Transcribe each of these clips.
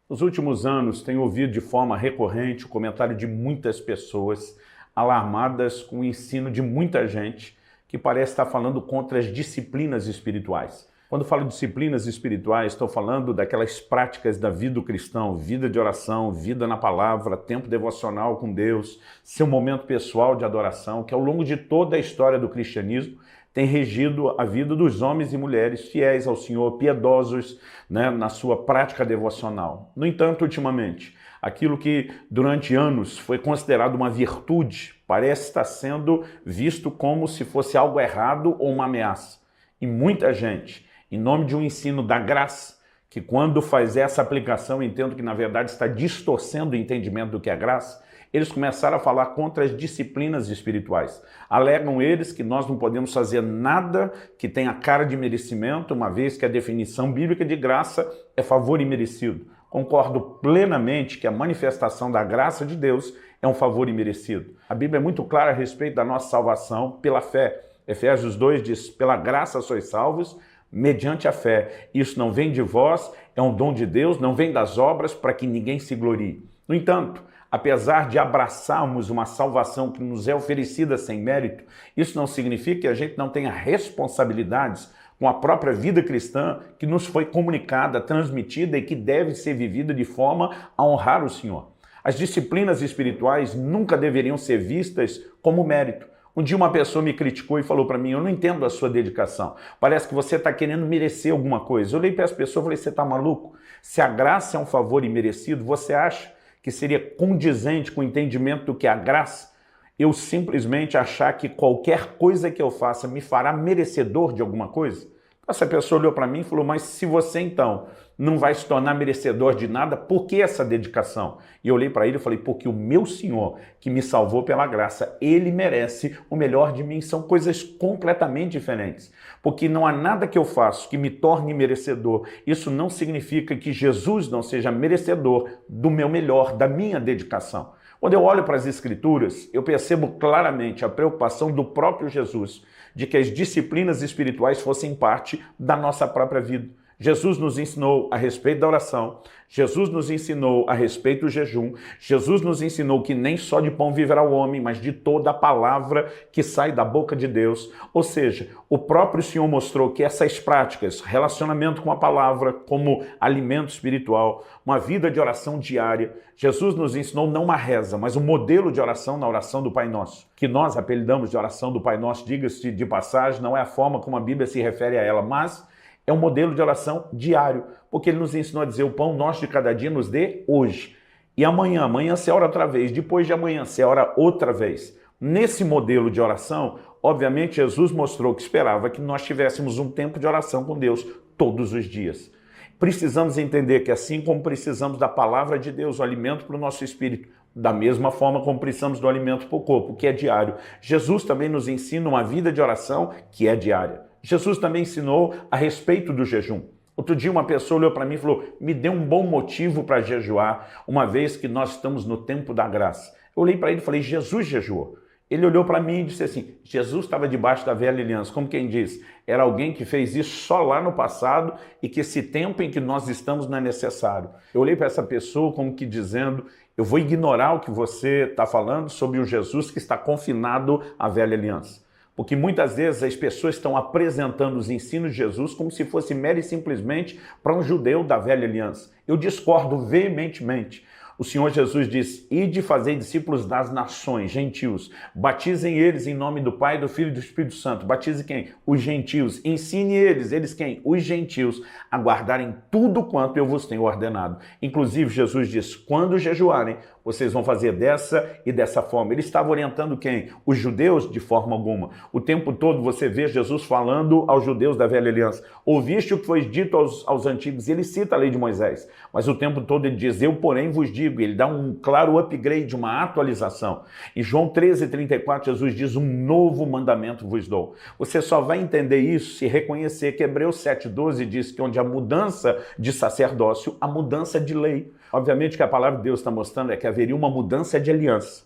Nos últimos anos, tenho ouvido de forma recorrente o comentário de muitas pessoas alarmadas com o ensino de muita gente que parece estar falando contra as disciplinas espirituais. Quando falo de disciplinas espirituais, estou falando daquelas práticas da vida do cristão, vida de oração, vida na palavra, tempo devocional com Deus, seu momento pessoal de adoração, que ao longo de toda a história do cristianismo tem regido a vida dos homens e mulheres fiéis ao Senhor, piedosos, na sua prática devocional. No entanto, ultimamente, aquilo que durante anos foi considerado uma virtude parece estar sendo visto como se fosse algo errado ou uma ameaça. E muita gente, em nome de um ensino da graça, que quando faz essa aplicação, entendo que na verdade está distorcendo o entendimento do que é graça, eles começaram a falar contra as disciplinas espirituais. Alegam eles que nós não podemos fazer nada que tenha cara de merecimento, uma vez que a definição bíblica de graça é favor imerecido. Concordo plenamente que a manifestação da graça de Deus é um favor imerecido. A Bíblia é muito clara a respeito da nossa salvação pela fé. Efésios 2 diz, pela graça sois salvos, mediante a fé. Isso não vem de vós, é um dom de Deus, não vem das obras para que ninguém se glorie. No entanto, apesar de abraçarmos uma salvação que nos é oferecida sem mérito, isso não significa que a gente não tenha responsabilidades com a própria vida cristã que nos foi comunicada, transmitida e que deve ser vivida de forma a honrar o Senhor. As disciplinas espirituais nunca deveriam ser vistas como mérito. Um dia uma pessoa me criticou e falou para mim, eu não entendo a sua dedicação, parece que você está querendo merecer alguma coisa. Eu olhei para essa pessoa e falei, você está maluco? Se a graça é um favor imerecido, você acha que seria condizente com o entendimento do que é a graça, eu simplesmente achar que qualquer coisa que eu faça me fará merecedor de alguma coisa? Essa pessoa olhou para mim e falou, mas se você então não vai se tornar merecedor de nada, por que essa dedicação? E eu olhei para ele e falei, porque o meu Senhor, que me salvou pela graça, ele merece o melhor de mim. São coisas completamente diferentes. Porque não há nada que eu faço que me torne merecedor. Isso não significa que Jesus não seja merecedor do meu melhor, da minha dedicação. Quando eu olho para as Escrituras, eu percebo claramente a preocupação do próprio Jesus de que as disciplinas espirituais fossem parte da nossa própria vida. Jesus nos ensinou a respeito da oração, Jesus nos ensinou a respeito do jejum, Jesus nos ensinou que nem só de pão viverá o homem, mas de toda a palavra que sai da boca de Deus. Ou seja, o próprio Senhor mostrou que essas práticas, relacionamento com a palavra como alimento espiritual, uma vida de oração diária, Jesus nos ensinou não uma reza, mas um modelo de oração na oração do Pai Nosso, que nós apelidamos de oração do Pai Nosso, diga-se de passagem, não é a forma como a Bíblia se refere a ela, mas é um modelo de oração diário, porque ele nos ensinou a dizer, o pão nosso de cada dia nos dê hoje. E amanhã você ora outra vez, depois de amanhã você ora outra vez. Nesse modelo de oração, obviamente Jesus mostrou que esperava que nós tivéssemos um tempo de oração com Deus todos os dias. Precisamos entender que assim como precisamos da palavra de Deus, o alimento para o nosso espírito, da mesma forma como precisamos do alimento para o corpo, que é diário. Jesus também nos ensina uma vida de oração que é diária. Jesus também ensinou a respeito do jejum. Outro dia uma pessoa olhou para mim e falou, me dê um bom motivo para jejuar, uma vez que nós estamos no tempo da graça. Eu olhei para ele e falei, Jesus jejuou. Ele olhou para mim e disse assim, Jesus estava debaixo da velha aliança, como quem diz, era alguém que fez isso só lá no passado e que esse tempo em que nós estamos não é necessário. Eu olhei para essa pessoa como que dizendo, eu vou ignorar o que você está falando sobre o Jesus que está confinado à velha aliança. Porque muitas vezes as pessoas estão apresentando os ensinos de Jesus como se fosse mero e simplesmente para um judeu da velha aliança. Eu discordo veementemente. O Senhor Jesus diz, ide fazer discípulos das nações, gentios. Batizem eles em nome do Pai, do Filho e do Espírito Santo. Batize quem? Os gentios. Ensine eles quem? Os gentios, a guardarem tudo quanto eu vos tenho ordenado. Inclusive, Jesus diz, quando jejuarem, vocês vão fazer dessa e dessa forma. Ele estava orientando quem? Os judeus? De forma alguma. O tempo todo você vê Jesus falando aos judeus da velha aliança. Ouviste o que foi dito aos antigos? Ele cita a lei de Moisés. Mas o tempo todo ele diz, eu porém vos digo. Ele dá um claro upgrade, uma atualização. Em João 13:34, Jesus diz, um novo mandamento vos dou. Você só vai entender isso se reconhecer que Hebreus 7:12 diz que onde a mudança de sacerdócio, a mudança de lei. Obviamente que a palavra de Deus está mostrando é que haveria uma mudança de aliança,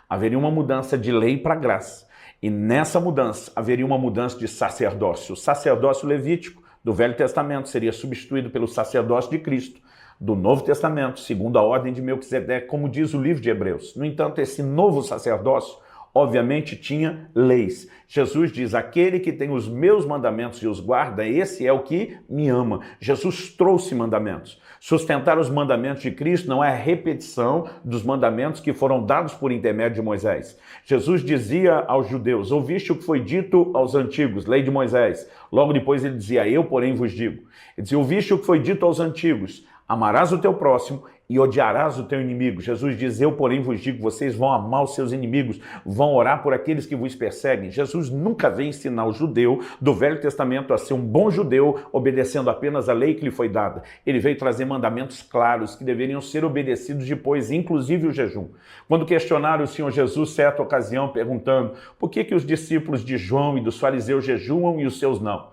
haveria uma mudança de lei para graça. E nessa mudança haveria uma mudança de sacerdócio. O sacerdócio levítico do Velho Testamento seria substituído pelo sacerdócio de Cristo. do Novo Testamento, segundo a ordem de Melquisedeque, como diz o livro de Hebreus. No entanto, esse novo sacerdócio, obviamente, tinha leis. Jesus diz, aquele que tem os meus mandamentos e os guarda, esse é o que me ama. Jesus trouxe mandamentos. Sustentar os mandamentos de Cristo não é a repetição dos mandamentos que foram dados por intermédio de Moisés. Jesus dizia aos judeus, ouviste o que foi dito aos antigos, lei de Moisés. Logo depois ele dizia, eu porém vos digo. Ele dizia, ouviste o que foi dito aos antigos, amarás o teu próximo e odiarás o teu inimigo. Jesus diz, eu porém vos digo, vocês vão amar os seus inimigos, vão orar por aqueles que vos perseguem. Jesus nunca veio ensinar o judeu do Velho Testamento a ser um bom judeu, obedecendo apenas a lei que lhe foi dada. Ele veio trazer mandamentos claros que deveriam ser obedecidos depois, inclusive o jejum. Quando questionaram o Senhor Jesus, certa ocasião, perguntando por que os discípulos de João e dos fariseus jejuam e os seus não?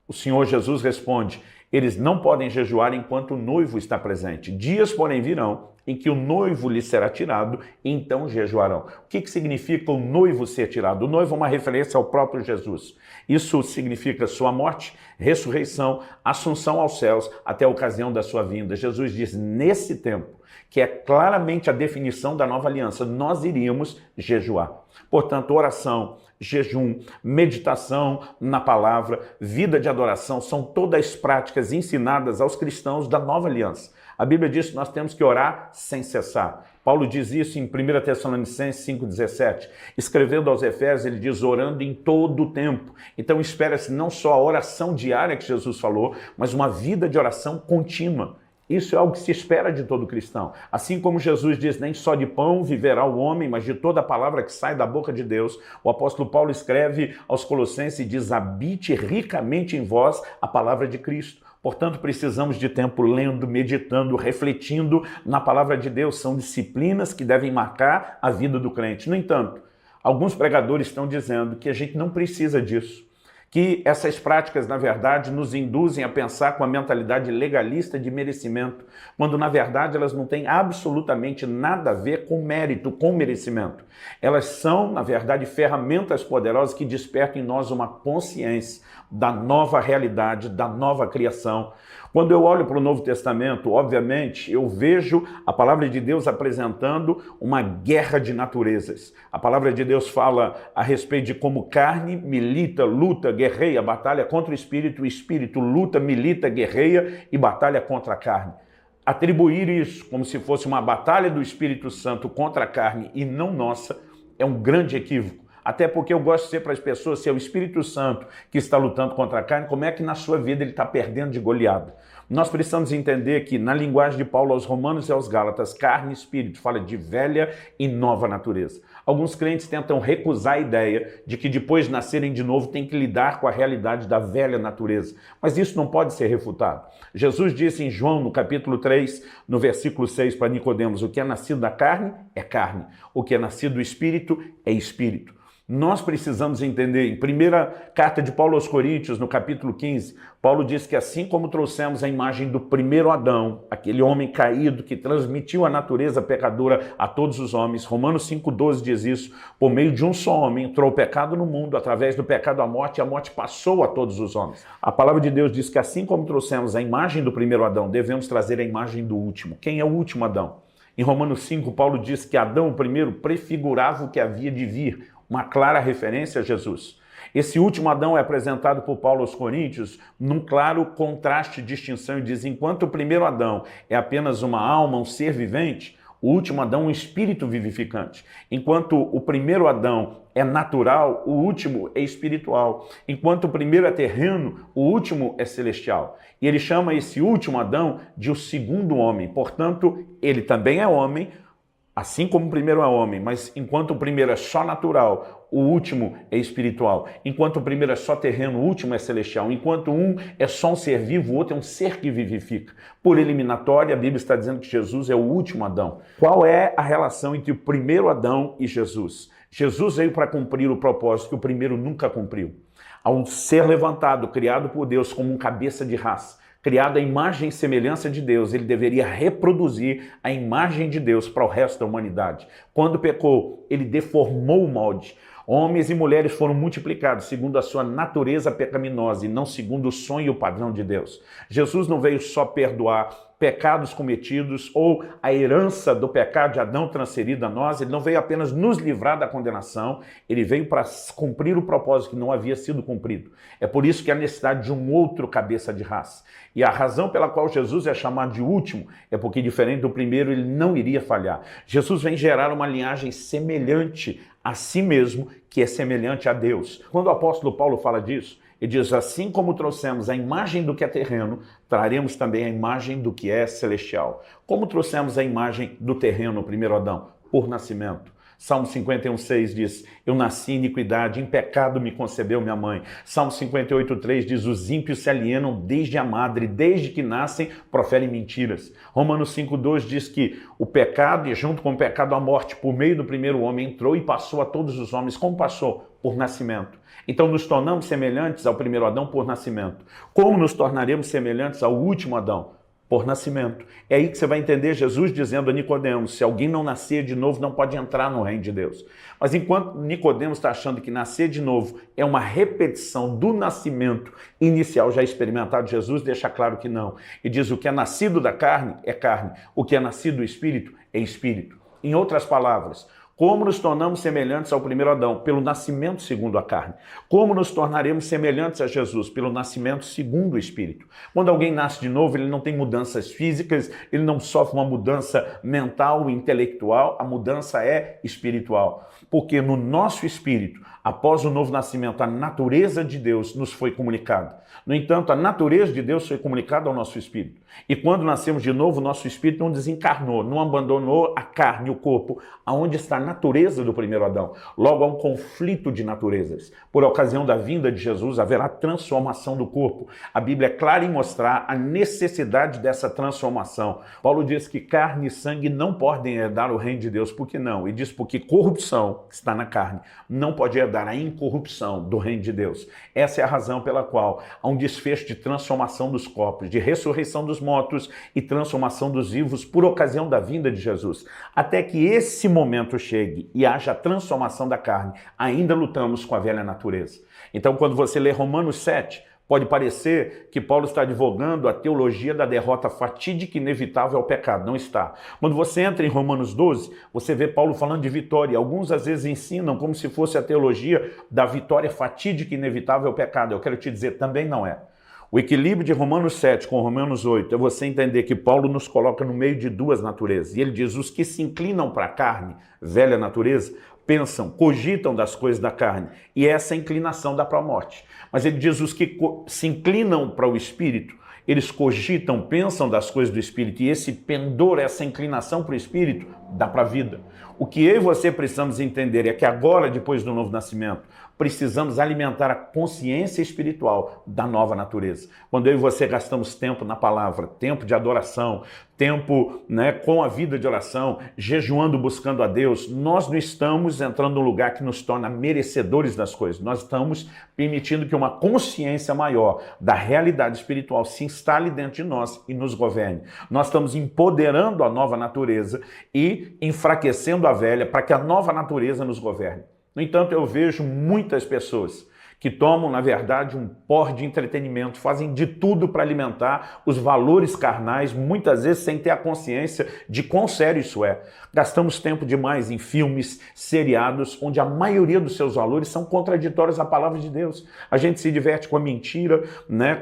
O Senhor Jesus responde, eles não podem jejuar enquanto o noivo está presente. Dias, porém, virão em que o noivo lhe será tirado, e então jejuarão. O que significa o noivo ser tirado? O noivo é uma referência ao próprio Jesus. Isso significa sua morte, ressurreição, assunção aos céus, até a ocasião da sua vinda. Jesus diz, nesse tempo, que é claramente a definição da nova aliança, nós iríamos jejuar. Portanto, oração, jejum, meditação na palavra, vida de adoração, são todas práticas ensinadas aos cristãos da nova aliança. A Bíblia diz que nós temos que orar sem cessar. Paulo diz isso em 1 Tessalonicenses 5,17. Escrevendo aos Efésios, ele diz, orando em todo o tempo. Então espera-se não só a oração diária que Jesus falou, mas uma vida de oração contínua. Isso é algo que se espera de todo cristão. Assim como Jesus diz, nem só de pão viverá o homem, mas de toda a palavra que sai da boca de Deus, o apóstolo Paulo escreve aos Colossenses e diz, habite ricamente em vós a palavra de Cristo. Portanto, precisamos de tempo lendo, meditando, refletindo na palavra de Deus. São disciplinas que devem marcar a vida do crente. No entanto, alguns pregadores estão dizendo que a gente não precisa disso. Que essas práticas, na verdade, nos induzem a pensar com a mentalidade legalista de merecimento, quando, na verdade, elas não têm absolutamente nada a ver com mérito, com merecimento. Elas são, na verdade, ferramentas poderosas que despertam em nós uma consciência da nova realidade, da nova criação. Quando eu olho para o Novo Testamento, obviamente, eu vejo a palavra de Deus apresentando uma guerra de naturezas. A palavra de Deus fala a respeito de como carne milita, luta, guerreia, batalha contra o espírito luta, milita, guerreia e batalha contra a carne. Atribuir isso como se fosse uma batalha do Espírito Santo contra a carne e não nossa é um grande equívoco. Até porque eu gosto de dizer para as pessoas, se é o Espírito Santo que está lutando contra a carne, como é que na sua vida ele está perdendo de goleada? Nós precisamos entender que na linguagem de Paulo aos Romanos e aos Gálatas, carne e espírito fala de velha e nova natureza. Alguns crentes tentam recusar a ideia de que depois de nascerem de novo tem que lidar com a realidade da velha natureza. Mas isso não pode ser refutado. Jesus disse em João, no capítulo 3, no versículo 6, para Nicodemos, o que é nascido da carne é carne, o que é nascido do espírito é espírito. Nós precisamos entender, em primeira carta de Paulo aos Coríntios, no capítulo 15, Paulo diz que assim como trouxemos a imagem do primeiro Adão, aquele homem caído que transmitiu a natureza pecadora a todos os homens, Romanos 5,12 diz isso, por meio de um só homem entrou o pecado no mundo, através do pecado a morte passou a todos os homens. A palavra de Deus diz que assim como trouxemos a imagem do primeiro Adão, devemos trazer a imagem do último. Quem é o último Adão? Em Romanos 5, Paulo diz que Adão, o primeiro, prefigurava o que havia de vir, uma clara referência a Jesus. Esse último Adão é apresentado por Paulo aos Coríntios num claro contraste, distinção, e diz, enquanto o primeiro Adão é apenas uma alma, um ser vivente, o último Adão é um espírito vivificante. Enquanto o primeiro Adão é natural, o último é espiritual. Enquanto o primeiro é terreno, o último é celestial. E ele chama esse último Adão de o segundo homem. Portanto, ele também é homem, assim como o primeiro é homem, mas enquanto o primeiro é só natural, o último é espiritual. Enquanto o primeiro é só terreno, o último é celestial. Enquanto um é só um ser vivo, o outro é um ser que vivifica. Por eliminatória, a Bíblia está dizendo que Jesus é o último Adão. Qual é a relação entre o primeiro Adão e Jesus? Jesus veio para cumprir o propósito que o primeiro nunca cumpriu. Ao ser levantado, criado por Deus como um cabeça de raça, criado à imagem e semelhança de Deus, ele deveria reproduzir a imagem de Deus para o resto da humanidade. Quando pecou, ele deformou o molde. Homens e mulheres foram multiplicados segundo a sua natureza pecaminosa e não segundo o sonho e o padrão de Deus. Jesus não veio só perdoar pecados cometidos ou a herança do pecado de Adão transferida a nós. Ele não veio apenas nos livrar da condenação, ele veio para cumprir o propósito que não havia sido cumprido. É por isso que há necessidade de um outro cabeça de raça. E a razão pela qual Jesus é chamado de último é porque, diferente do primeiro, ele não iria falhar. Jesus vem gerar uma linhagem semelhante a si mesmo, que é semelhante a Deus. Quando o apóstolo Paulo fala disso, ele diz, assim como trouxemos a imagem do que é terreno, traremos também a imagem do que é celestial. Como trouxemos a imagem do terreno, o primeiro Adão? Por nascimento. Salmo 51,6 diz, eu nasci em iniquidade, em pecado me concebeu minha mãe. Salmo 58,3 diz, os ímpios se alienam desde a madre, desde que nascem, proferem mentiras. Romanos 5,2 diz que o pecado, e junto com o pecado a morte, por meio do primeiro homem, entrou e passou a todos os homens. Como passou? Por nascimento. Então nos tornamos semelhantes ao primeiro Adão por nascimento. Como nos tornaremos semelhantes ao último Adão? Por nascimento. É aí que você vai entender Jesus dizendo a Nicodemos, se alguém não nascer de novo, não pode entrar no reino de Deus. Mas enquanto Nicodemos está achando que nascer de novo é uma repetição do nascimento inicial já experimentado, Jesus deixa claro que não. E diz, o que é nascido da carne é carne, o que é nascido do Espírito é Espírito. Em outras palavras, como nos tornamos semelhantes ao primeiro Adão? Pelo nascimento segundo a carne. Como nos tornaremos semelhantes a Jesus? Pelo nascimento segundo o Espírito. Quando alguém nasce de novo, ele não tem mudanças físicas, ele não sofre uma mudança mental, intelectual, a mudança é espiritual. Porque no nosso espírito, após o novo nascimento, a natureza de Deus nos foi comunicada. No entanto, a natureza de Deus foi comunicada ao nosso espírito. E quando nascemos de novo, o nosso espírito não desencarnou, não abandonou a carne, o corpo, aonde está a natureza do primeiro Adão. Logo, há um conflito de naturezas. Por ocasião da vinda de Jesus, haverá transformação do corpo. A Bíblia é clara em mostrar a necessidade dessa transformação. Paulo diz que carne e sangue não podem herdar o reino de Deus. Por que não? E diz porque corrupção, que está na carne, não pode herdar a incorrupção do reino de Deus. Essa é a razão pela qual há um desfecho de transformação dos corpos, de ressurreição dos mortos e transformação dos vivos por ocasião da vinda de Jesus. Até que esse momento chegue e haja a transformação da carne, ainda lutamos com a velha natureza. Então, quando você lê Romanos 7, pode parecer que Paulo está advogando a teologia da derrota fatídica e inevitável ao pecado. Não está. Quando você entra em Romanos 12, você vê Paulo falando de vitória. Alguns às vezes ensinam como se fosse a teologia da vitória fatídica e inevitável ao pecado. Eu quero te dizer, também não é. O equilíbrio de Romanos 7 com Romanos 8 é você entender que Paulo nos coloca no meio de duas naturezas. E ele diz, os que se inclinam para a carne, velha natureza, pensam, cogitam das coisas da carne. E essa inclinação dá para a morte. Mas ele diz, os que se inclinam para o Espírito, eles cogitam, pensam das coisas do Espírito. E esse pendor, essa inclinação para o Espírito, dá para a vida. O que eu e você precisamos entender é que agora, depois do novo nascimento, precisamos alimentar a consciência espiritual da nova natureza. Quando eu e você gastamos tempo na palavra, tempo de adoração, tempo com a vida de oração, jejuando, buscando a Deus, nós não estamos entrando num lugar que nos torna merecedores das coisas. Nós estamos permitindo que uma consciência maior da realidade espiritual se instale dentro de nós e nos governe. Nós estamos empoderando a nova natureza e enfraquecendo a velha para que a nova natureza nos governe. No entanto, eu vejo muitas pessoas que tomam, na verdade, um porre de entretenimento, fazem de tudo para alimentar os valores carnais, muitas vezes sem ter a consciência de quão sério isso é. Gastamos tempo demais em filmes, seriados, onde a maioria dos seus valores são contraditórios à palavra de Deus. A gente se diverte com a mentira,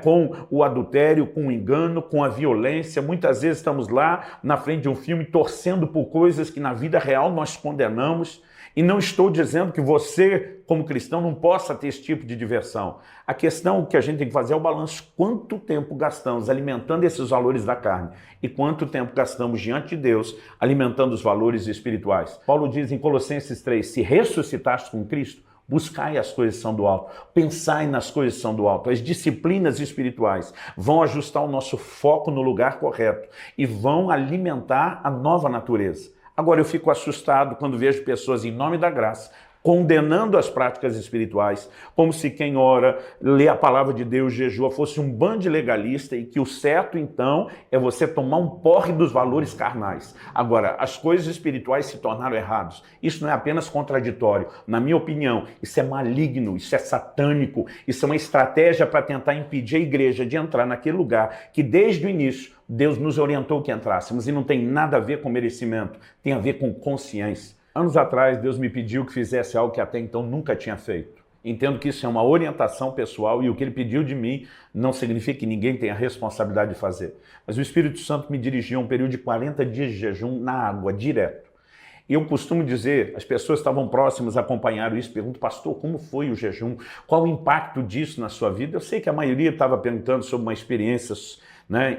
com o adultério, com o engano, com a violência. Muitas vezes estamos lá na frente de um filme torcendo por coisas que na vida real nós condenamos. E não estou dizendo que você, como cristão, não possa ter esse tipo de diversão. A questão que a gente tem que fazer é o balanço. Quanto tempo gastamos alimentando esses valores da carne e quanto tempo gastamos diante de Deus alimentando os valores espirituais? Paulo diz em Colossenses 3, se ressuscitaste com Cristo, buscai as coisas que são do alto, pensai nas coisas que são do alto. As disciplinas espirituais vão ajustar o nosso foco no lugar correto e vão alimentar a nova natureza. Agora, eu fico assustado quando vejo pessoas, em nome da graça, condenando as práticas espirituais, como se quem ora, lê a palavra de Deus, jejua, fosse um bando de legalista e que o certo, então, é você tomar um porre dos valores carnais. Agora, as coisas espirituais se tornaram erradas. Isso não é apenas contraditório. Na minha opinião, isso é maligno, isso é satânico, isso é uma estratégia para tentar impedir a igreja de entrar naquele lugar que, desde o início, Deus nos orientou que entrássemos, e não tem nada a ver com merecimento, tem a ver com consciência. Anos atrás, Deus me pediu que fizesse algo que até então nunca tinha feito. Entendo que isso é uma orientação pessoal e o que ele pediu de mim não significa que ninguém tenha a responsabilidade de fazer. Mas o Espírito Santo me dirigiu a um período de 40 dias de jejum na água, direto. E eu costumo dizer, as pessoas estavam próximas, acompanharam isso, perguntam, pastor, como foi o jejum? Qual o impacto disso na sua vida? Eu sei que a maioria estava perguntando sobre uma experiência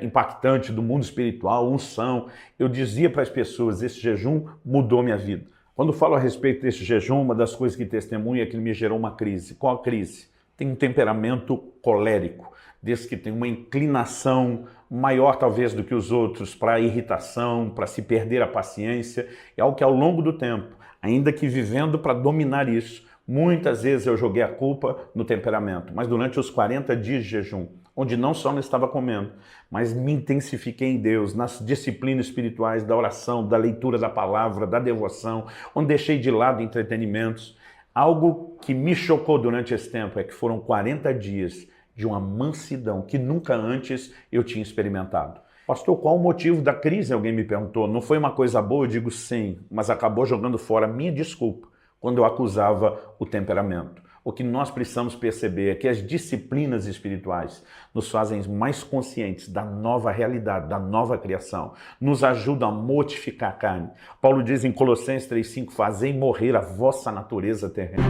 impactante do mundo espiritual, unção. Eu dizia para as pessoas, esse jejum mudou minha vida. Quando falo a respeito desse jejum, uma das coisas que testemunho é que ele me gerou uma crise. Qual a crise? Tem um temperamento colérico, desse que tem uma inclinação maior talvez do que os outros para a irritação, para se perder a paciência. É algo que ao longo do tempo, ainda que vivendo para dominar isso, muitas vezes eu joguei a culpa no temperamento, mas durante os 40 dias de jejum, onde não só não estava comendo, mas me intensifiquei em Deus, nas disciplinas espirituais, da oração, da leitura da palavra, da devoção, onde deixei de lado entretenimentos. Algo que me chocou durante esse tempo é que foram 40 dias de uma mansidão que nunca antes eu tinha experimentado. Pastor, qual o motivo da crise? Alguém me perguntou. Não foi uma coisa boa? Eu digo sim, mas acabou jogando fora a minha desculpa quando eu acusava o temperamento. O que nós precisamos perceber é que as disciplinas espirituais nos fazem mais conscientes da nova realidade, da nova criação, nos ajudam a mortificar a carne. Paulo diz em Colossenses 3,5, fazei morrer a vossa natureza terrena.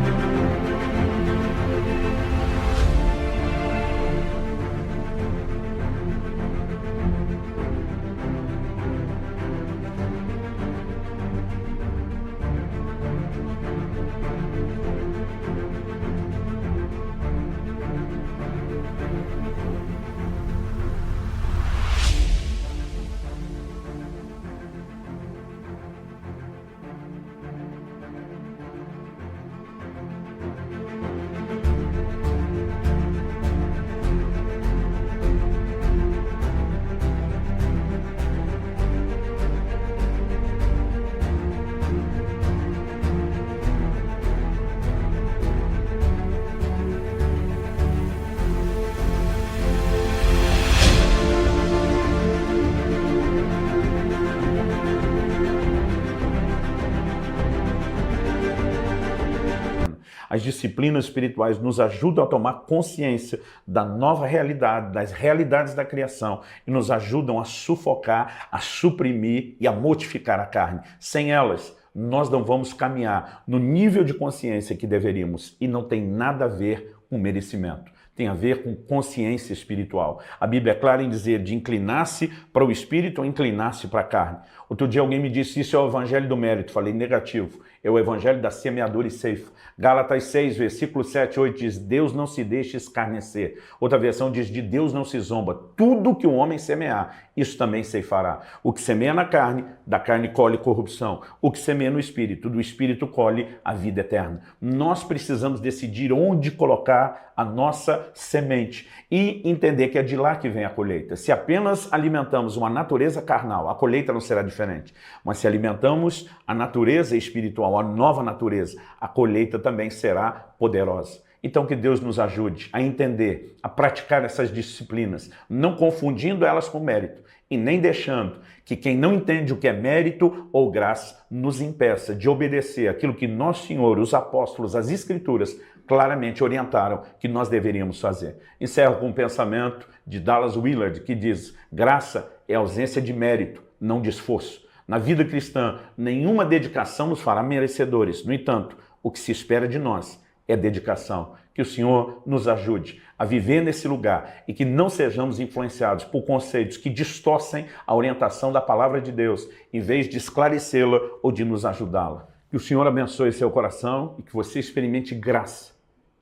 As disciplinas espirituais nos ajudam a tomar consciência da nova realidade, das realidades da criação e nos ajudam a sufocar, a suprimir e a mortificar a carne. Sem elas, nós não vamos caminhar no nível de consciência que deveríamos e não tem nada a ver com merecimento. Tem a ver com consciência espiritual. A Bíblia é clara em dizer de inclinar-se para o espírito ou inclinar-se para a carne. Outro dia alguém me disse, isso é o evangelho do mérito. Falei, negativo. É o evangelho da semeadura e ceifa. Gálatas 6, versículo 7 e 8 diz, Deus não se deixa escarnecer. Outra versão diz, de Deus não se zomba. Tudo que o homem semear, isso também ceifará. O que semeia na carne, da carne colhe corrupção. O que semeia no espírito, do espírito colhe a vida eterna. Nós precisamos decidir onde colocar a nossa semente e entender que é de lá que vem a colheita. Se apenas alimentamos uma natureza carnal, a colheita não será diferente. Mas se alimentamos a natureza espiritual, a nova natureza, a colheita também será poderosa. Então que Deus nos ajude a entender, a praticar essas disciplinas, não confundindo elas com mérito e nem deixando que quem não entende o que é mérito ou graça nos impeça de obedecer aquilo que Nosso Senhor, os apóstolos, as Escrituras claramente orientaram que nós deveríamos fazer. Encerro com um pensamento de Dallas Willard que diz, graça é ausência de mérito, não de esforço. Na vida cristã, nenhuma dedicação nos fará merecedores. No entanto, o que se espera de nós é dedicação. Que o Senhor nos ajude a viver nesse lugar e que não sejamos influenciados por conceitos que distorcem a orientação da palavra de Deus, em vez de esclarecê-la ou de nos ajudá-la. Que o Senhor abençoe seu coração e que você experimente graça,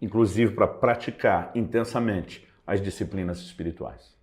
inclusive para praticar intensamente as disciplinas espirituais.